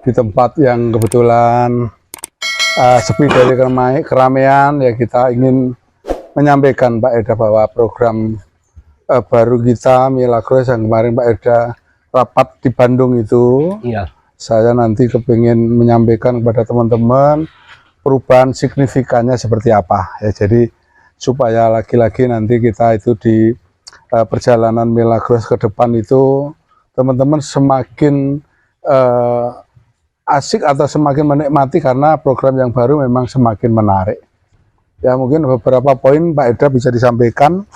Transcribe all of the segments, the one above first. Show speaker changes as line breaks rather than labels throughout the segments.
di tempat yang kebetulan sepi dari keramaian, ya kita ingin menyampaikan Pak Eda bahwa program baru kita Milagros yang kemarin Pak Eda rapat di Bandung itu, saya nanti kepingin menyampaikan kepada teman-teman perubahan signifikannya seperti apa ya. Jadi supaya lagi-lagi nanti kita itu di perjalanan Milagros ke depan itu teman-teman semakin asik atau semakin menikmati karena program yang baru memang semakin menarik. Ya mungkin beberapa poin Pak Eda bisa disampaikan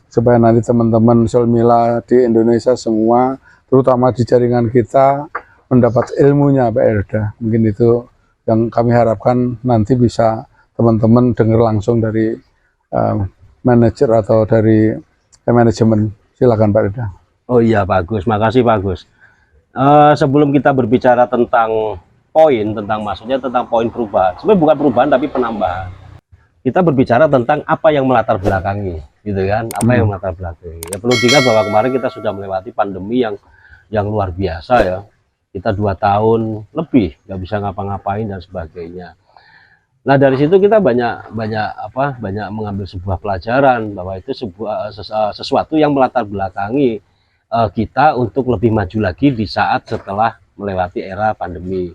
supaya nanti teman-teman Solmila di Indonesia semua, terutama di jaringan kita, mendapat ilmunya Pak Eda. Mungkin itu yang kami harapkan nanti bisa teman-teman dengar langsung dari manajer atau dari manajemen. Silakan Pak Eda.
Oh iya, bagus, makasih bagus. Sebelum kita berbicara tentang poin, maksudnya tentang poin perubahan, sebenarnya bukan perubahan tapi penambahan. Kita berbicara tentang apa yang melatar belakangi, gitu kan? Apa yang melatar belakangi? Ya perlu diingat bahwa kemarin kita sudah melewati pandemi yang luar biasa ya. Kita 2 tahun lebih nggak bisa ngapa-ngapain dan sebagainya. Nah dari situ kita banyak mengambil sebuah pelajaran bahwa itu sesuatu yang melatar belakangi kita untuk lebih maju lagi di saat setelah melewati era pandemi.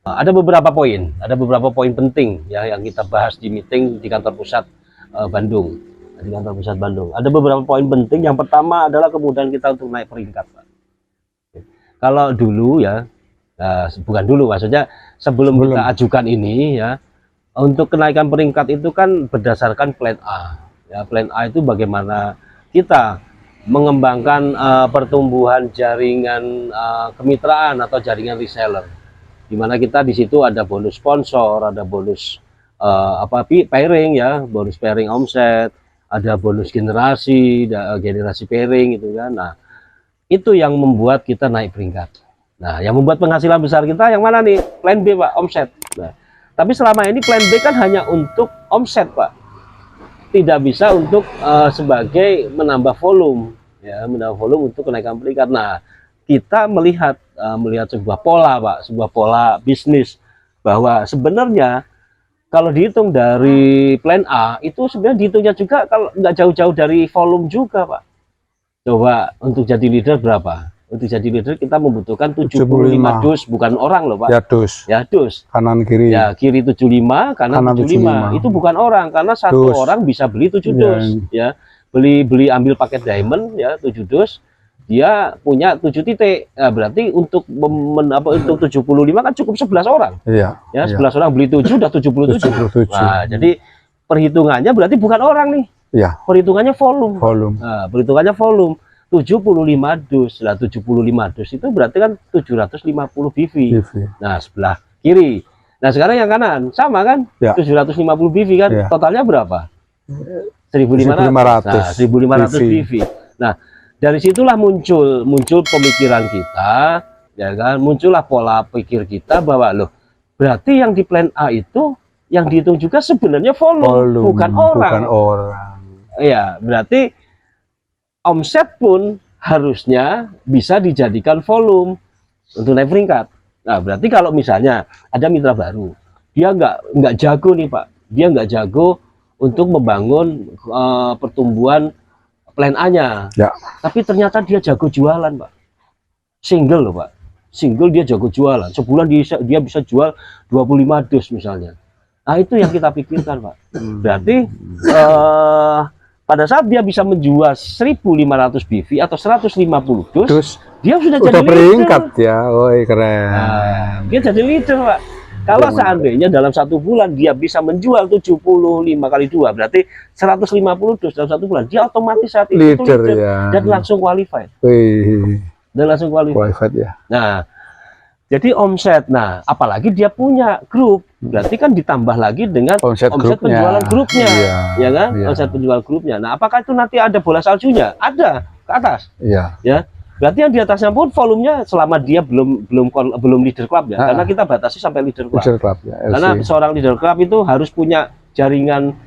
Ada beberapa poin penting ya yang kita bahas di meeting di kantor pusat Bandung. Ada beberapa poin penting. Yang pertama adalah kemudahan kita untuk naik peringkat, Pak. Kalau dulu ya, bukan dulu, maksudnya sebelum kita ajukan ini ya, untuk kenaikan peringkat itu kan berdasarkan plan A. Ya, plan A itu bagaimana kita mengembangkan pertumbuhan jaringan kemitraan atau jaringan reseller, di mana kita di situ ada bonus sponsor, ada bonus pairing ya, bonus pairing omset, ada bonus generasi pairing gitu kan. Nah, itu yang membuat kita naik peringkat. Nah, yang membuat penghasilan besar kita yang mana nih? Plan B, Pak, omset. Nah, tapi selama ini plan B kan hanya untuk omset, Pak. Tidak bisa untuk sebagai menambah volume, ya, menambah volume untuk kenaikan peringkat. Nah, kita melihat sebuah pola, Pak, sebuah pola bisnis bahwa sebenarnya kalau dihitung dari plan A itu sebenarnya dihitungnya juga kalau nggak jauh-jauh dari volume juga, Pak. Coba untuk jadi leader berapa? Untuk jadi leader kita membutuhkan 75 dus, bukan orang loh Pak.
Ya dus.
Ya dus.
Kanan kiri.
Ya kiri 75, kanan 75. Itu bukan orang karena satu orang bisa beli 7 dus. Ya. Beli ambil paket diamond ya 7 dus. Dia punya 7 titik. Nah, berarti untuk untuk 75 kan cukup 11 orang. Iya. Ya, 11 orang beli 7 udah 77. Nah, jadi perhitungannya berarti bukan orang nih.
Ya.
Perhitungannya volume. Nah, perhitungannya volume 75 dus. Lah 75 dus itu berarti kan 750 BV. Nah, sebelah kiri. Nah, sekarang yang kanan sama kan? Ya. 750 BV kan? Ya. Totalnya berapa? 1.500. Nah, 1.500 BV. Nah, dari situlah muncul pemikiran kita, ya kan? Muncullah pola pikir kita bahwa loh, berarti yang di plan A itu yang dihitung juga sebenarnya volume. Bukan orang. Ya, berarti omset pun harusnya bisa dijadikan volume untuk naik peringkat. Nah, berarti kalau misalnya ada mitra baru, dia nggak jago nih Pak, dia nggak jago untuk membangun pertumbuhan plan A-nya, ya. Tapi ternyata dia jago jualan Pak, single loh Pak, single dia jago jualan, sebulan dia bisa jual 25 dus misalnya. Nah itu yang kita pikirkan Pak, berarti pada saat dia bisa menjual 1.500 BV atau 150 dus, dia sudah jadi
peringkat
leader.
Ya, woi keren.
Nah, dia jadi leader, Pak. Kalau seandainya dalam 1 bulan dia bisa menjual 75 kali 2, berarti 150 dus dalam 1 bulan, dia otomatis saat itu leader ya. Dan langsung qualified. Dan langsung qualified ya. Nah, jadi omset, nah apalagi dia punya grup, berarti kan ditambah lagi dengan omset penjualan grupnya, ya kan? Omset penjual grupnya. Nah, apakah itu nanti ada bola saljunya? Ada ke atas, ya. Berarti yang di atasnya pun volumenya selama dia belum leader club ya, karena kita batasi sampai leader club. Karena seorang leader club itu harus punya jaringan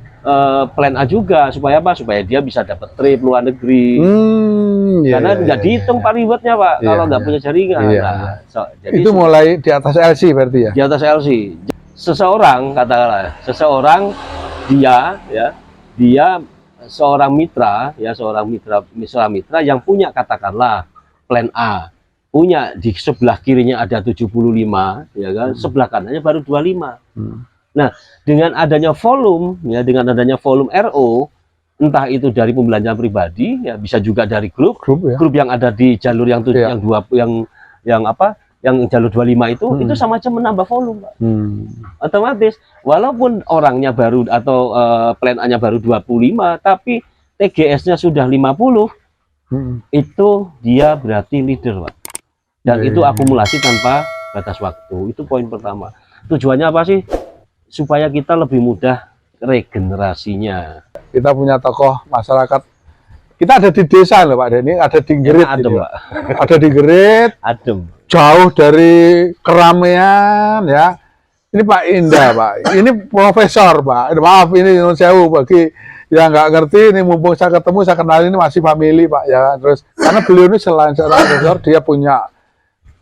plan A juga, supaya apa? Supaya dia bisa dapat trip luar negeri.
Iya,
Karena
iya,
nggak
iya,
dihitung
iya.
Pak rewardnya Pak,
Iya,
kalau nggak
iya.
punya jaringan.
Iya,
Nah,
iya.
jadi
Itu mulai di atas LC berarti ya?
di atas LC. Seseorang katakanlah, seseorang dia seorang mitra ya, seorang mitra yang punya katakanlah plan A, punya di sebelah kirinya ada 75 ya kan, sebelah kanannya baru 25. Nah, dengan adanya volume ya, dengan adanya volume RO, entah itu dari pembelanjaan pribadi ya, bisa juga dari grup
Ya.
grup yang ada di jalur yang
Iya.
yang apa, yang jalur 25 itu sama aja menambah volume, Pak. Otomatis walaupun orangnya baru atau plan A-nya baru 25 tapi TGS-nya sudah 50, itu dia berarti leader, Pak. Dan itu akumulasi tanpa batas waktu. Itu poin pertama. Tujuannya apa sih? Supaya kita lebih mudah regenerasinya.
Kita punya tokoh masyarakat. Kita ada di desa loh Pak Denny, ada di Gerit.
Adem, Pak.
Ada di Gerit.
Adem.
Jauh dari keramaian ya. Ini Pak Indah Pak. Ini profesor Pak. Maaf ini non sewu bagi yang nggak ngerti, ini mumpung saya ketemu saya kenal, ini masih family Pak ya. Terus karena beliau ini selain seorang profesor, dia punya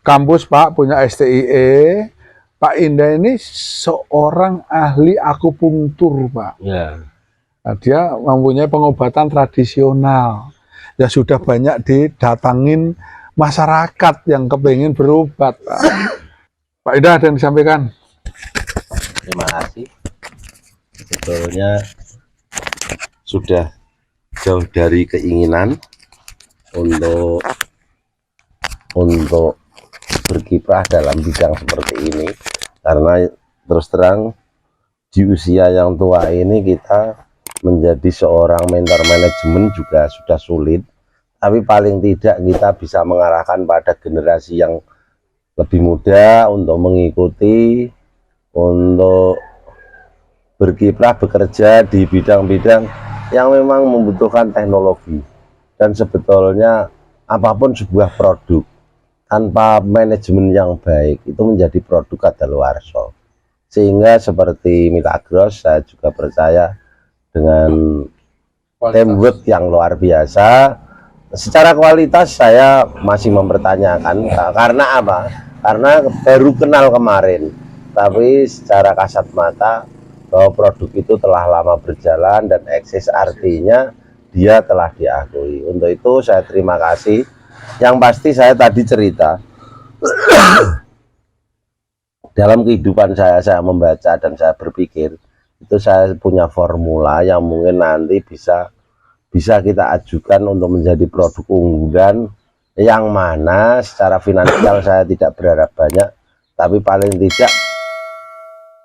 kampus Pak, punya STIE. Pak Indah ini seorang ahli akupunktur Pak.
Ya.
Nah, dia mempunyai pengobatan tradisional. Ya sudah banyak didatangin masyarakat yang kepengen berobat. Pak Indah ada yang disampaikan?
Terima kasih. Sebetulnya sudah jauh dari keinginan untuk berkiprah dalam bidang seperti ini, karena terus terang di usia yang tua ini kita menjadi seorang mentor manajemen juga sudah sulit, tapi paling tidak kita bisa mengarahkan pada generasi yang lebih muda untuk mengikuti, untuk berkiprah bekerja di bidang-bidang yang memang membutuhkan teknologi. Dan sebetulnya apapun sebuah produk tanpa manajemen yang baik itu menjadi produk kadaluarsa. Sehingga seperti Milagros, saya juga percaya dengan teamwork yang luar biasa. Secara kualitas saya masih mempertanyakan, karena apa? Karena baru kenal kemarin, tapi secara kasat mata bahwa produk itu telah lama berjalan dan eksis, artinya dia telah diakui. Untuk itu saya terima kasih. Yang pasti saya tadi cerita dalam kehidupan saya membaca dan saya berpikir itu saya punya formula yang mungkin nanti bisa kita ajukan untuk menjadi produk unggulan, yang mana secara finansial saya tidak berharap banyak, tapi paling tidak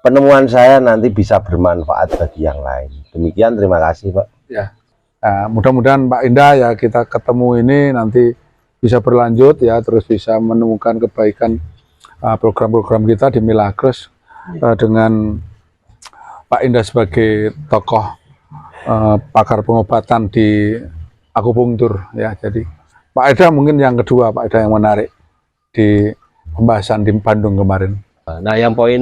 penemuan saya nanti bisa bermanfaat bagi yang lain. Demikian, terima kasih Pak.
Ya, nah, mudah-mudahan Pak Indah ya kita ketemu ini nanti bisa berlanjut ya, terus bisa menemukan kebaikan program-program kita di Milagros dengan Pak Indah sebagai tokoh pakar pengobatan di akupunktur ya. Jadi Pak Indah mungkin yang kedua, Pak Indah yang menarik di pembahasan di Bandung kemarin.
Nah, yang poin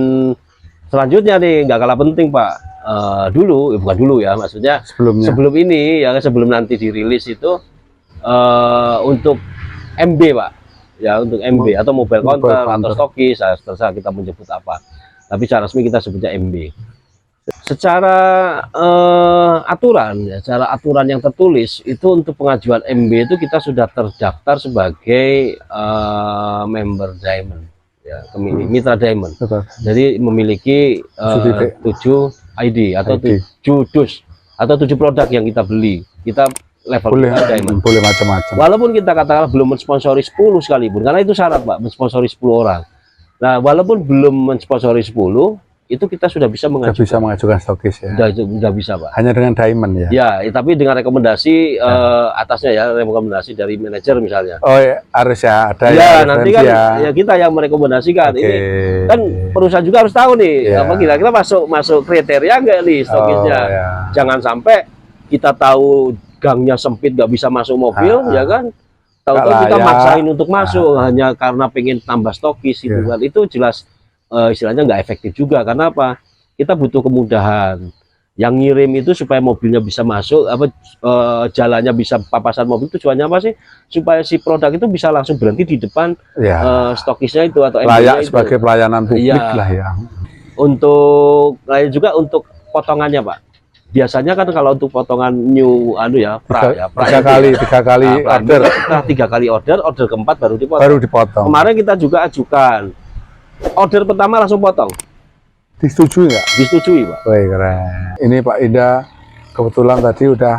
selanjutnya nih nggak kalah penting Pak. Bukan dulu ya, maksudnya sebelum ini ya, sebelum nanti dirilis itu untuk MB Pak ya, untuk MB atau mobile counter atau stokis, terserah kita menyebut apa, tapi secara resmi kita sebutnya MB. Secara aturan ya, secara aturan yang tertulis itu untuk pengajuan MB itu kita sudah terdaftar sebagai member Diamond ya, mitra Diamond. Jadi memiliki 7 ID atau 7 dus atau 7 produk yang kita beli, kita level Diamond.
Boleh macam-macam.
Walaupun kita katakan belum mensponsori 10 sekalipun, karena itu syarat Pak, mensponsori 10 orang. Nah, walaupun belum mensponsori 10, itu kita sudah bisa mengajukan
stokis ya.
Sudah bisa Pak.
Hanya dengan Diamond ya.
Ya, tapi dengan rekomendasi atasnya ya, rekomendasi dari manajer misalnya.
Oh ya, harus ya ada
ya. Nanti kan ya kita yang merekomendasikan. Ini kan perusahaan juga harus tahu nih, apa kira-kira masuk kriteria enggak nih stokisnya. Jangan sampai kita tahu gangnya sempit nggak bisa masuk mobil ya kan. Tahu-tahu kita maksain untuk masuk hanya karena pengen tambah stokis itu kan. Itu jelas istilahnya nggak efektif juga. Karena apa? Kita butuh kemudahan yang ngirim itu supaya mobilnya bisa masuk, jalannya bisa papasan mobil. Tujuannya apa sih? Supaya si produk itu bisa langsung berhenti di depan stokisnya itu atau
layak
itu.
sebagai pelayanan publik lah ya.
Untuk lain juga untuk potongannya Pak. Biasanya kan kalau untuk potongan new
tiga kali order.
Setelah 3 kali order keempat baru dipotong.
Baru dipotong.
Kemarin kita juga ajukan. Order pertama langsung potong.
Disetujui nggak?
Disetujui Pak.
Wih, keren. Ini Pak Indah kebetulan tadi udah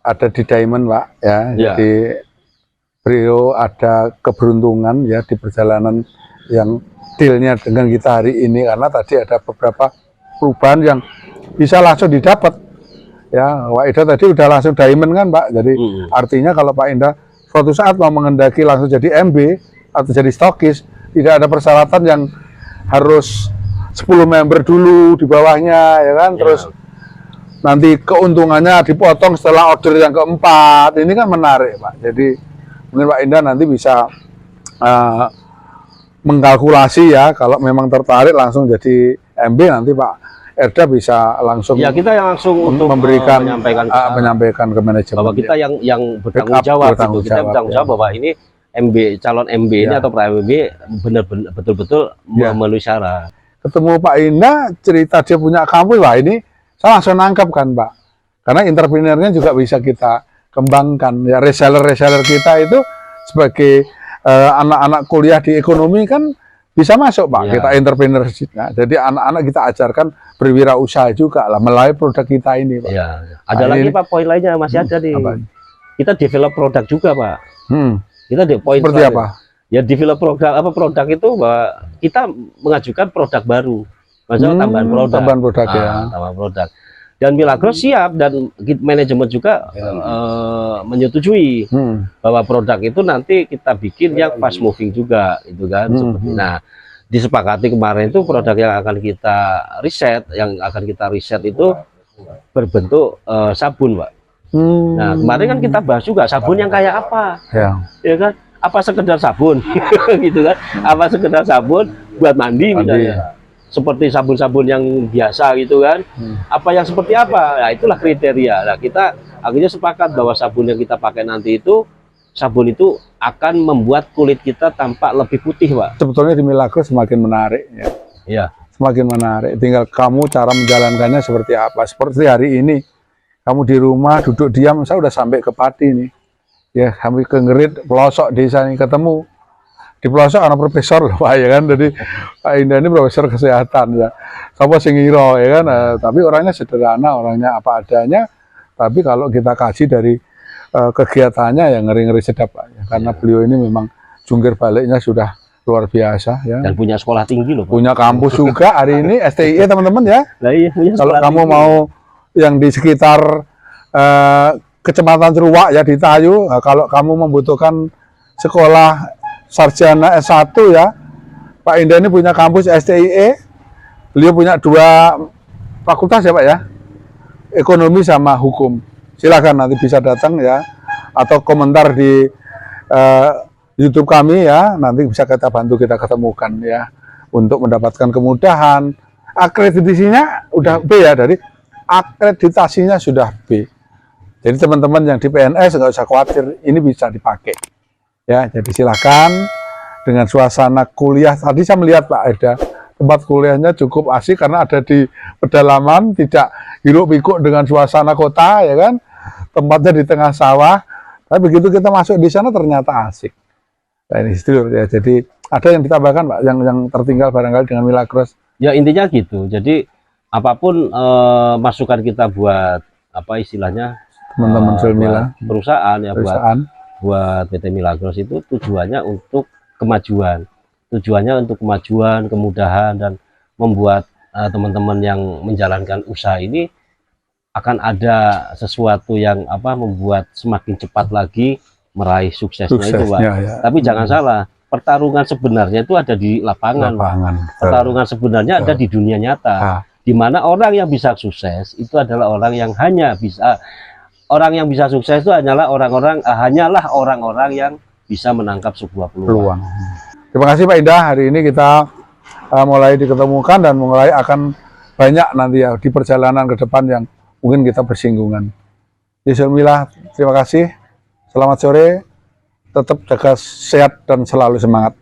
ada di Diamond Pak ya. Jadi beliau ada keberuntungan ya di perjalanan yang dealnya dengan kita hari ini, karena tadi ada beberapa perubahan yang bisa langsung didapat ya. Pak Indah tadi udah langsung Diamond kan Pak, jadi artinya kalau Pak Indah suatu saat mau mengendaki langsung jadi MB atau jadi stokis, tidak ada persyaratan yang harus 10 member dulu di bawahnya ya kan, terus nanti keuntungannya dipotong setelah order yang keempat. Ini kan menarik Pak, jadi mungkin Pak Indah nanti bisa mengkalkulasi ya, kalau memang tertarik langsung jadi MB, nanti Pak Erda bisa langsung
ya, kita yang langsung untuk
memberikan
menyampaikan
ke manajemen
bahwa kita yang bertanggung jawab, gitu. Kita bertanggung jawab bahwa ini MB, calon MB ini atau pra MB benar-benar betul-betul memenuhi syarat.
Ketemu Pak Indah cerita dia punya kampus, wah ini saya langsung nangkap kan Pak, karena entrepreneurnya juga bisa kita kembangkan ya. Reseller kita itu sebagai anak-anak kuliah di ekonomi kan bisa masuk Pak, kita entrepreneurship. Nah, jadi anak-anak kita ajarkan berwirausaha juga lah melalui produk kita ini Pak.
Ada lagi Pak, poin lainnya masih ada nih. Kita develop produk juga Pak. Kita di poin
seperti apa?
Ya develop produk itu bahwa kita mengajukan produk baru, maksudnya tambahan produk. Tambahan produk. Dan Milagros siap, dan manajemen juga menyetujui bahwa produk itu nanti kita bikin yang fast moving juga, itu kan. Nah, disepakati kemarin itu produk yang akan kita riset, itu berbentuk sabun Pak. Nah, kemarin kan kita bahas juga sabun yang kayak apa, ya kan? Apa sekedar sabun, gitu kan? Apa sekedar sabun buat mandi misalnya, seperti sabun-sabun yang biasa gitu kan? Apa yang seperti apa? Nah, itulah kriteria. Nah, kita akhirnya sepakat bahwa sabun yang kita pakai nanti itu, sabun itu akan membuat kulit kita tampak lebih putih Pak.
Sebetulnya di Milagros semakin menarik ya. Semakin menarik. Tinggal kamu cara menjalankannya seperti apa. Seperti hari ini. Kamu di rumah duduk diam, saya udah sampai ke Pati nih, ya sampai ke Ngerit pelosok desa ini, ketemu di pelosok anak profesor loh Pak ya kan. Jadi Pak Indah ini profesor kesehatan ya, sama singiro ya kan. Tapi orangnya sederhana, orangnya apa adanya. Tapi kalau kita kaji dari kegiatannya yang ngeri-ngeri sedap Pak ya. Karena beliau ini memang jungkir baliknya sudah luar biasa ya.
Dan punya sekolah tinggi loh Pak.
Punya kampus juga hari ini STIE teman-teman ya. Kalau kamu
tinggi.
mau yang di sekitar Kecamatan Ceruwak ya di Tayu, kalau kamu membutuhkan sekolah sarjana S1 ya, Pak Indah ini punya kampus STIE. Beliau punya 2 fakultas ya Pak ya, ekonomi sama hukum. Silakan nanti bisa datang ya, atau komentar di YouTube kami ya, nanti bisa kita bantu, kita ketemukan ya, untuk mendapatkan kemudahan. Akreditasinya udah B ya, dari akreditasinya sudah B. Jadi teman-teman yang di PNS nggak usah khawatir, ini bisa dipakai. Ya, jadi silakan dengan suasana kuliah. Tadi saya melihat Pak Erda, tempat kuliahnya cukup asik karena ada di pedalaman, tidak hiruk-pikuk dengan suasana kota ya kan. Tempatnya di tengah sawah. Tapi begitu kita masuk di sana ternyata asik. Nah, ini sedulur ya. Jadi ada yang ditambahkan Pak, yang tertinggal barangkali dengan Milagros.
Ya intinya gitu. Jadi apapun masukan kita buat apa istilahnya
teman-teman Selmila
perusahaan ya, buat PT Milagros itu tujuannya untuk kemajuan, kemudahan, dan membuat teman-teman yang menjalankan usaha ini akan ada sesuatu yang membuat semakin cepat lagi meraih suksesnya itu Pak. Ya. Tapi jangan salah, pertarungan sebenarnya itu ada di lapangan. Pertarungan sebenarnya ada di dunia nyata. Di mana orang yang bisa sukses itu adalah orang yang bisa sukses itu hanyalah orang-orang yang bisa menangkap sebuah peluang.
Terima kasih Pak Indah, hari ini kita mulai diketemukan dan mulai akan banyak nanti ya di perjalanan ke depan yang mungkin kita bersinggungan. Bismillah, terima kasih. Selamat sore, tetap jaga sehat dan selalu semangat.